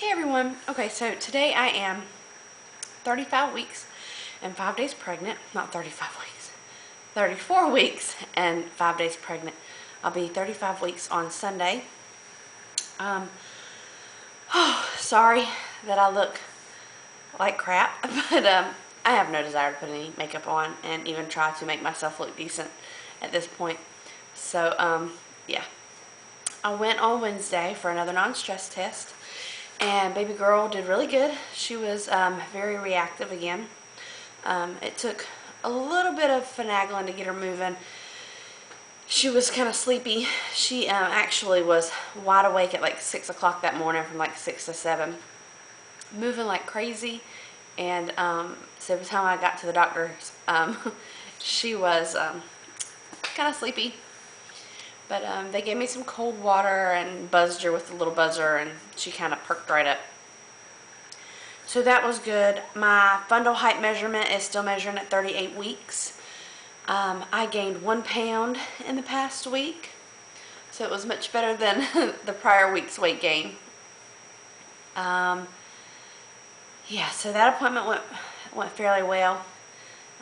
Hey everyone. Okay, so today I am 35 weeks and 5 days pregnant. Not 35 weeks. 34 weeks and 5 days pregnant. I'll be 35 weeks on Sunday. Sorry that I look like crap, but I have no desire to put any makeup on and even try to make myself look decent at this point. So, yeah. I went on Wednesday for another non-stress test, and baby girl did really good. She was very reactive again. It took a little bit of finagling to get her moving. She was kind of sleepy. She actually was wide awake at like 6 o'clock that morning from like 6 to 7, moving like crazy. And so by the time I got to the doctor's, she was kind of sleepy. But they gave me some cold water and buzzed her with a little buzzer, and she kind of perked right up. So that was good. My fundal height measurement is still measuring at 38 weeks. I gained 1 pound in the past week, so it was much better than the prior week's weight gain. Yeah, so that appointment went fairly well.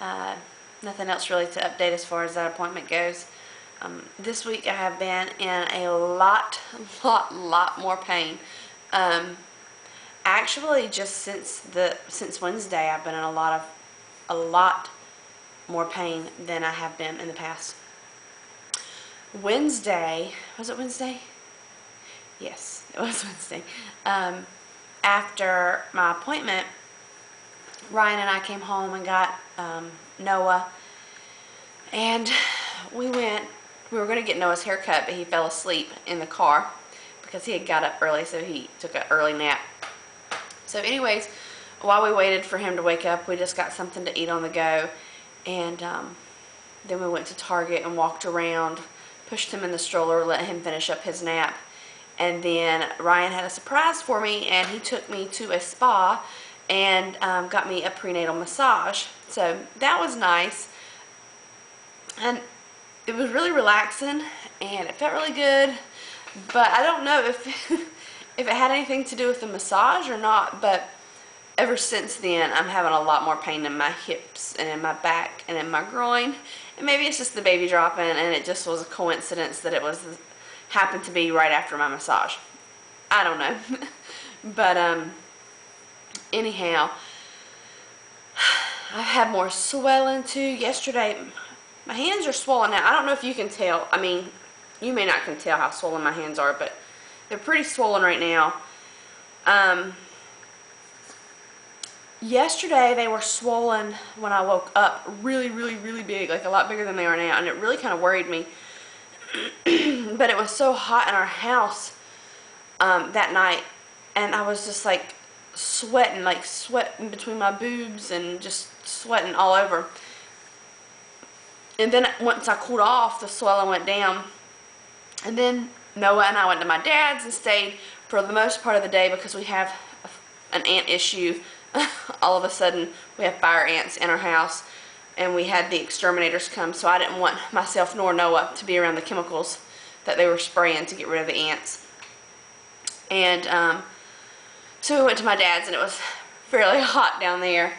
Nothing else really to update as far as that appointment goes. This week I have been in a lot more pain. Actually, just since Wednesday, I've been in a lot more pain than I have been in the past. Wednesday, was it Wednesday? Yes, it was Wednesday. After my appointment, Ryan and I came home and got Noah, and we were going to get Noah's hair cut, but he fell asleep in the car because he had got up early, so he took an early nap. So anyways, while we waited for him to wake up, we just got something to eat on the go, and then we went to Target and walked around, pushed him in the stroller, let him finish up his nap, and then Ryan had a surprise for me, and he took me to a spa and got me a prenatal massage. So that was nice, and it was really relaxing, and it felt really good. But I don't know if if it had anything to do with the massage or not, but ever since then I'm having a lot more pain in my hips and in my back and in my groin. And maybe it's just the baby dropping, and it just was a coincidence that it happened to be right after my massage. I don't know. But anyhow, I've had more swelling too. Yesterday, my hands are swollen now. I don't know if you can tell. I mean, you may not can tell how swollen my hands are, but they're pretty swollen right now. Yesterday they were swollen when I woke up, really big, like a lot bigger than they are now, and it really kind of worried me. But it was so hot in our house that night, and I was just like sweating between my boobs and just sweating all over. And then once I cooled off, the swelling went down. And then Noah and I went to my dad's and stayed for the most part of the day because we have an ant issue. All of a sudden, we have fire ants in our house, and we had the exterminators come, so I didn't want myself nor Noah to be around the chemicals that they were spraying to get rid of the ants. And so we went to my dad's, and it was fairly hot down there,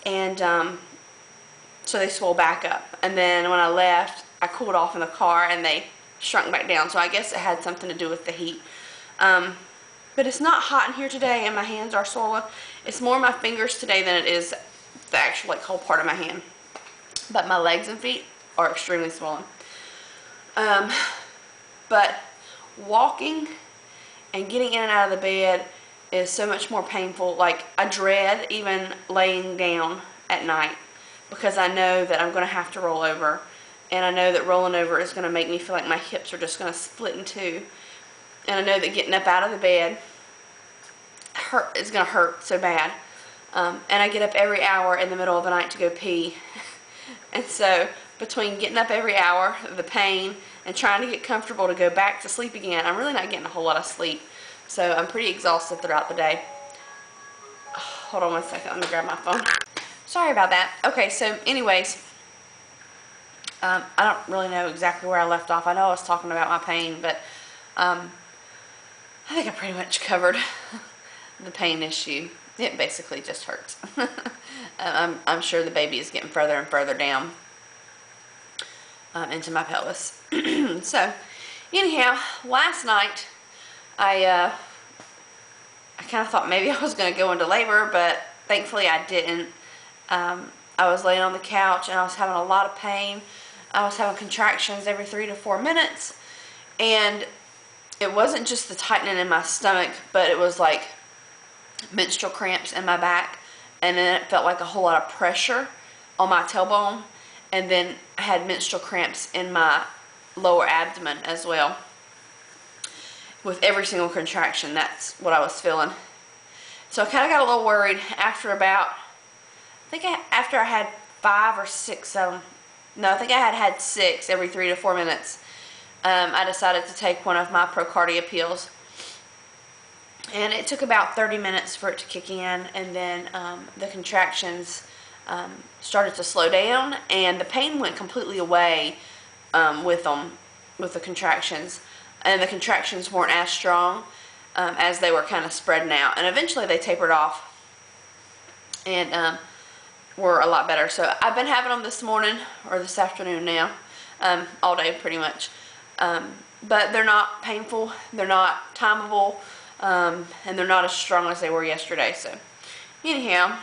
and so they swelled back up. And then when I left, I cooled off in the car, and they shrunk back down. So I guess it had something to do with the heat. But it's not hot in here today, and my hands are swollen. It's more my fingers today than it is the actual like whole part of my hand. But my legs and feet are extremely swollen. But walking and getting in and out of the bed is so much more painful. Like, I dread even laying down at night because I know that I'm going to have to roll over. And I know that rolling over is going to make me feel like my hips are just going to split in two. And I know that getting up out of the bed is going to hurt so bad. And I get up every hour in the middle of the night to go pee. And so between getting up every hour, the pain, and trying to get comfortable to go back to sleep again, I'm really not getting a whole lot of sleep. So I'm pretty exhausted throughout the day. Hold on one second. Let me grab my phone. Sorry about that. Okay, so anyways, I don't really know exactly where I left off. I know I was talking about my pain, but I think I pretty much covered the pain issue. It basically just hurts. I'm sure the baby is getting further and further down into my pelvis. So, anyhow, last night I kind of thought maybe I was going to go into labor, but thankfully I didn't. I was laying on the couch and I was having a lot of pain. I was having contractions every 3 to 4 minutes, and it wasn't just the tightening in my stomach, but it was like menstrual cramps in my back, and then it felt like a whole lot of pressure on my tailbone, and then I had menstrual cramps in my lower abdomen as well. With every single contraction, that's what I was feeling. So I kind of got a little worried after about, after I had 5 or 6 of them. No, I think I had 6 every 3 to 4 minutes. I decided to take one of my Procardia pills. And it took about 30 minutes for it to kick in, and then the contractions started to slow down, and the pain went completely away with the contractions. And the contractions weren't as strong as they were kind of spreading out. And eventually they tapered off and were a lot better. So I've been having them this morning, or this afternoon now, all day pretty much. But they're not painful, they're not timeable, and they're not as strong as they were yesterday. So anyhow,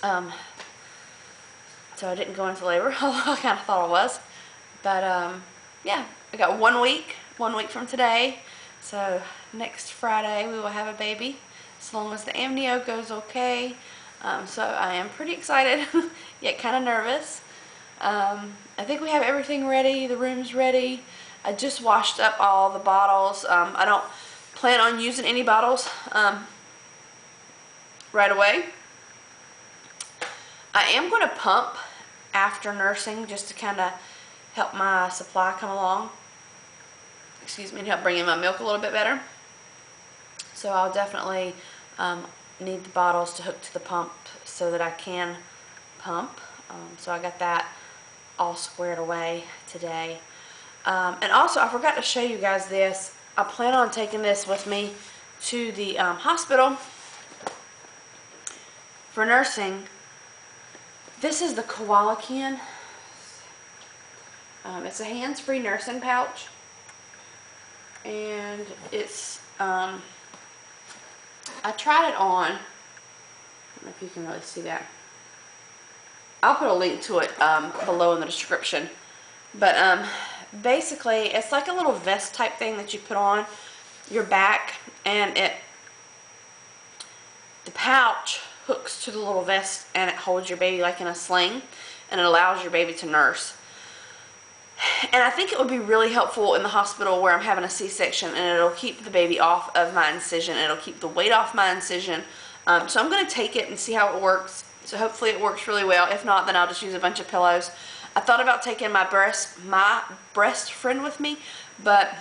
so I didn't go into labor, although I kind of thought I was. But yeah, I got 1 week from today. So next Friday we will have a baby, as long as the amnio goes okay. So I am pretty excited, yet kind of nervous. I think we have everything ready. The room's ready. I just washed up all the bottles. I don't plan on using any bottles right away. I am going to pump after nursing, just to kind of help my supply come along. Excuse me, and help bring in my milk a little bit better. So I'll definitely need the bottles to hook to the pump so that I can pump. So I got that all squared away today. And also, I forgot to show you guys this. I plan on taking this with me to the hospital for nursing. This is the koala can. It's a hands-free nursing pouch, and it's I tried it on. I don't know if you can really see that. I'll put a link to it below in the description. But basically, it's like a little vest type thing that you put on your back, and the pouch hooks to the little vest, and it holds your baby like in a sling, and it allows your baby to nurse. And I think it would be really helpful in the hospital where I'm having a C-section, and it'll keep the baby off of my incision, and it'll keep the weight off my incision. So I'm going to take it and see how it works. So hopefully it works really well. If not, then I'll just use a bunch of pillows. I thought about taking my breast friend with me, but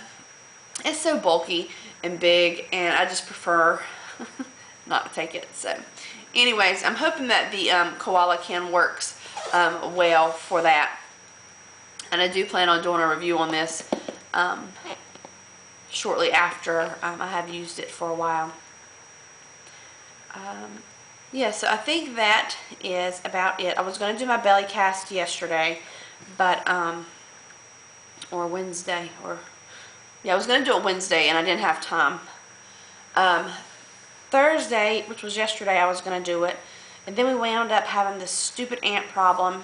it's so bulky and big, and I just prefer not to take it. So anyways, I'm hoping that the koala can works well for that. And I do plan on doing a review on this shortly after I have used it for a while. Yeah, so I think that is about it. I was going to do my belly cast yesterday, but, or Wednesday, yeah, I was going to do it Wednesday, and I didn't have time. Thursday, which was yesterday, I was going to do it, and then we wound up having this stupid ant problem.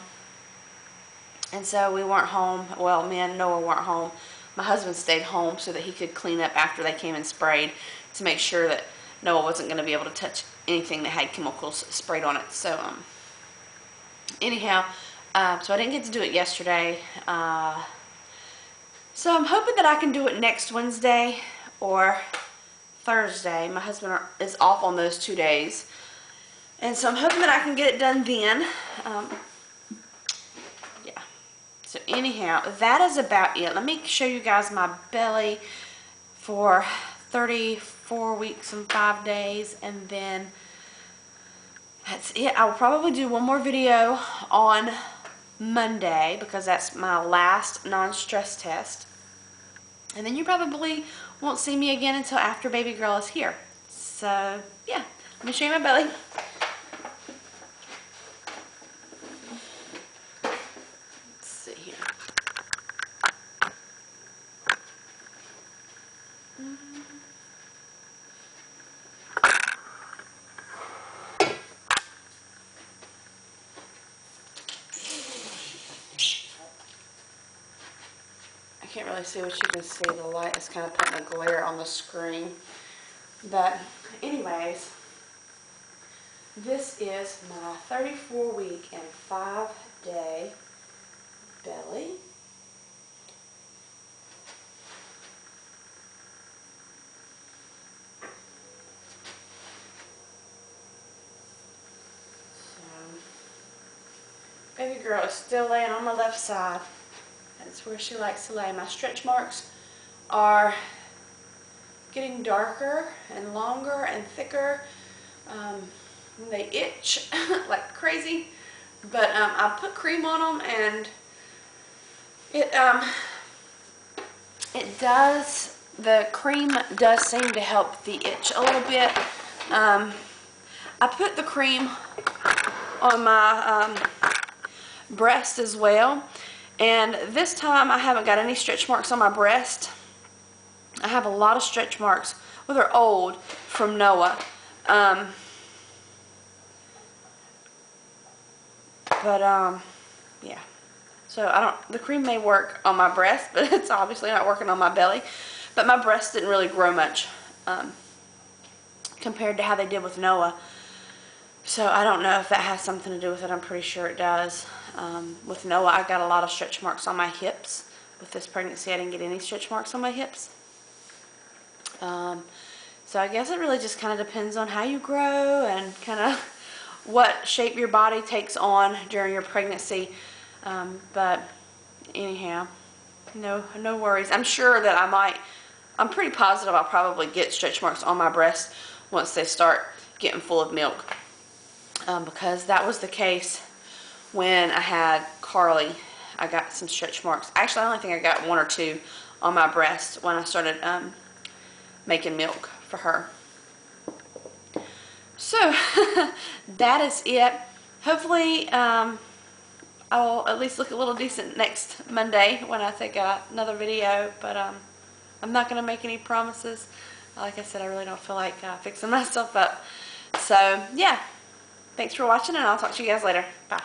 And so we weren't home. Well, me and Noah weren't home. My husband stayed home so that he could clean up after they came and sprayed, to make sure that Noah wasn't going to be able to touch anything that had chemicals sprayed on it. So anyhow, so I didn't get to do it yesterday. So I'm hoping that I can do it next Wednesday or Thursday. My husband is off on those 2 days. And so I'm hoping that I can get it done then. So anyhow, that is about it. Let me show you guys my belly for 34 weeks and 5 days, and then that's it. I will probably do one more video on Monday, because that's my last non-stress test. And then you probably won't see me again until after baby girl is here. So yeah, let me show you my belly. Let's see here. I can't really see what you can see. The light is kind of putting a glare on the screen. But anyways, this is my 34-week and 5-day belly. So, baby girl is still laying on my left side. That's where she likes to lay. My stretch marks are getting darker and longer and thicker. They itch like crazy, but I put cream on them, and the cream does seem to help the itch a little bit. I put the cream on my breast as well, and this time I haven't got any stretch marks on my breast. I have a lot of stretch marks. Well, they're old, from Noah. Yeah. So the cream may work on my breast, but it's obviously not working on my belly. But my breast didn't really grow much compared to how they did with Noah. So I don't know if that has something to do with it. I'm pretty sure it does. With Noah, I got a lot of stretch marks on my hips. With this pregnancy, I didn't get any stretch marks on my hips. So I guess it really just kind of depends on how you grow and kind of what shape your body takes on during your pregnancy. But anyhow, no worries. I'm sure that I'm pretty positive I'll probably get stretch marks on my breast once they start getting full of milk. Because that was the case when I had Carly. I got some stretch marks. Actually, I only think I got 1 or 2 on my breast when I started making milk for her. So that is it. Hopefully I'll at least look a little decent next Monday when I take another video, but I'm not going to make any promises. Like I said, I really don't feel like fixing myself up. So yeah, thanks for watching, and I'll talk to you guys later. Bye.